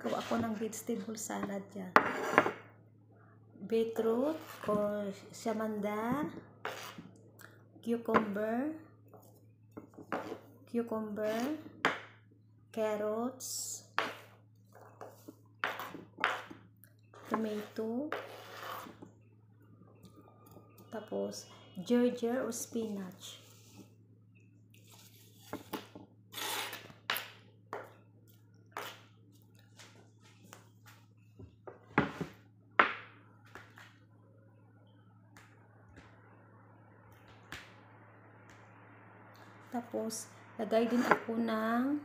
Gagawa ko ng vegetable salad dyan. Beetroot o samandar, cucumber, carrots, tomato, tapos ginger o spinach. Tapos, lagay din ako ng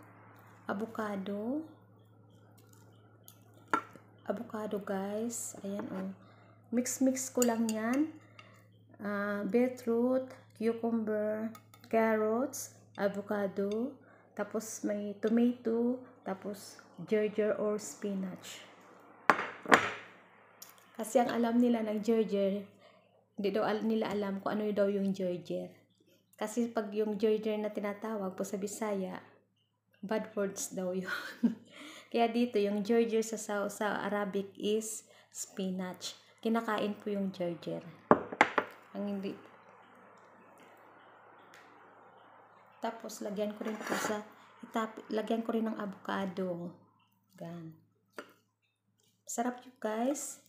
avocado. Avocado, guys. Ayan, oh. Mix ko lang yan. Beetroot, cucumber, carrots, avocado. Tapos, may tomato. Tapos, ginger or spinach. Kasi ang alam nila ng ginger, hindi daw nila alam kung ano daw yung ginger. Kasi pag yung ginger na tinatawag po sa Bisaya, bad words daw yun. Kaya dito, yung ginger sa Arabic is spinach. Kinakain po yung ginger. Ang hindi. Tapos, lagyan ko rin ng avocado. Gan. Sarap yun, guys.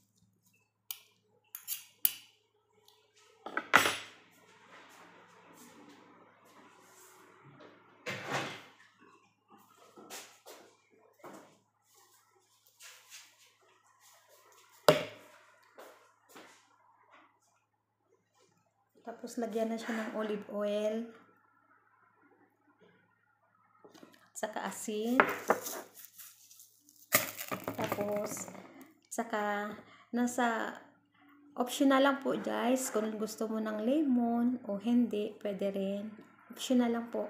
Tapos, lagyan na siya ng olive oil. At saka asin. Tapos, saka, nasa, optional lang po guys. Kung gusto mo ng lemon o hindi, pwede rin. Optional lang po.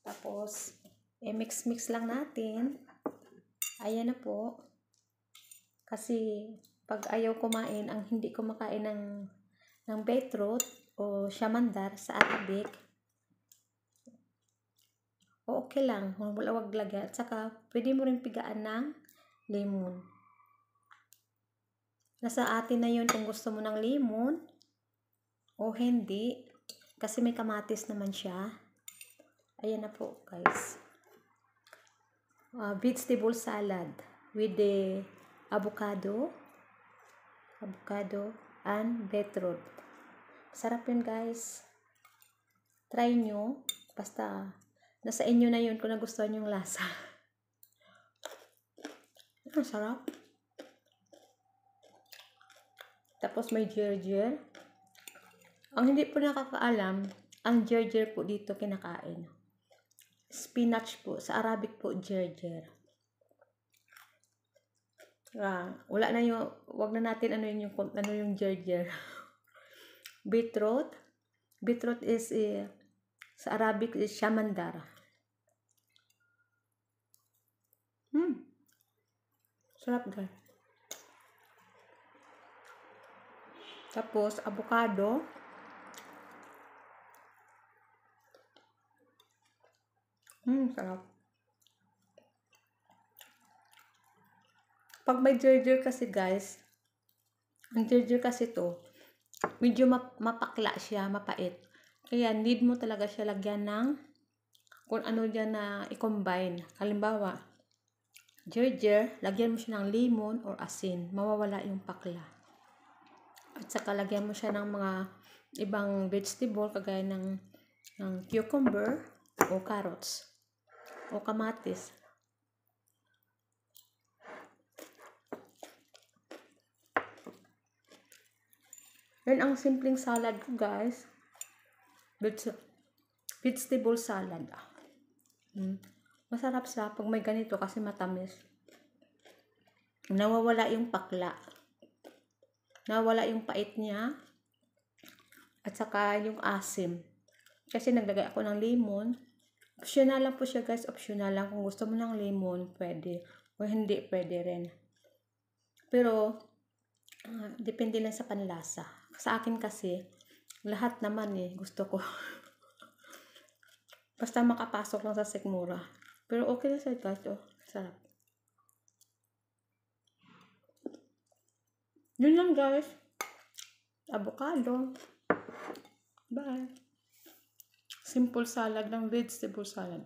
Tapos, mix lang natin. Ayan na po. Kasi, pag ayaw kumain, ang hindi kumakain ng beetroot o samandar sa Arabic, o okay lang, wag lagyan. At saka, pwede mo rin pigaan ng lemon. Nasa atin na yun kung gusto mo ng lemon o hindi. Kasi may kamatis naman siya. Ayan na po, guys. Vegetable salad with the avocado and beetroot. Sarap yun, guys. Try nyo. Basta, nasa inyo na yun kung nagustuhan yung lasa. Ang sarap. Tapos may ginger. Ang hindi po nakakaalam, ang ginger po dito kinakain. Spinach po. Sa Arabic po, ginger. Wala na yung, wag na natin ano yung ginger. Beetroot. Beetroot is, sa Arabic is samandar. Sarap, guys. Tapos, avocado. Sarap. Pag may ginger kasi, guys, ang ginger kasi to, medyo mapakla siya, mapait. Kaya, need mo talaga siya lagyan ng kung ano dyan na i-combine. Halimbawa, ginger, lagyan mo siya ng lemon or asin. Mawawala yung pakla. At saka, lagyan mo siya ng mga ibang vegetable, kagaya ng cucumber o carrots o kamatis. Yan ang simpleng salad ko, guys. Vegetable salad. Masarap siya pag may ganito kasi matamis. Nawawala yung pakla. Nawawala yung pait niya. At saka yung asim. Kasi naglagay ako ng lemon. Optional lang po siya, guys. Optional lang. Kung gusto mo ng lemon, pwede. O hindi, pwede rin. Pero, depende lang sa panlasa. Sa akin kasi, lahat naman gusto ko. Basta makapasok lang sa sikmura. Pero okay na siya guys. Oh, sarap. Yun lang guys. Avocado. Bye. Simple salad ng vegetable salad.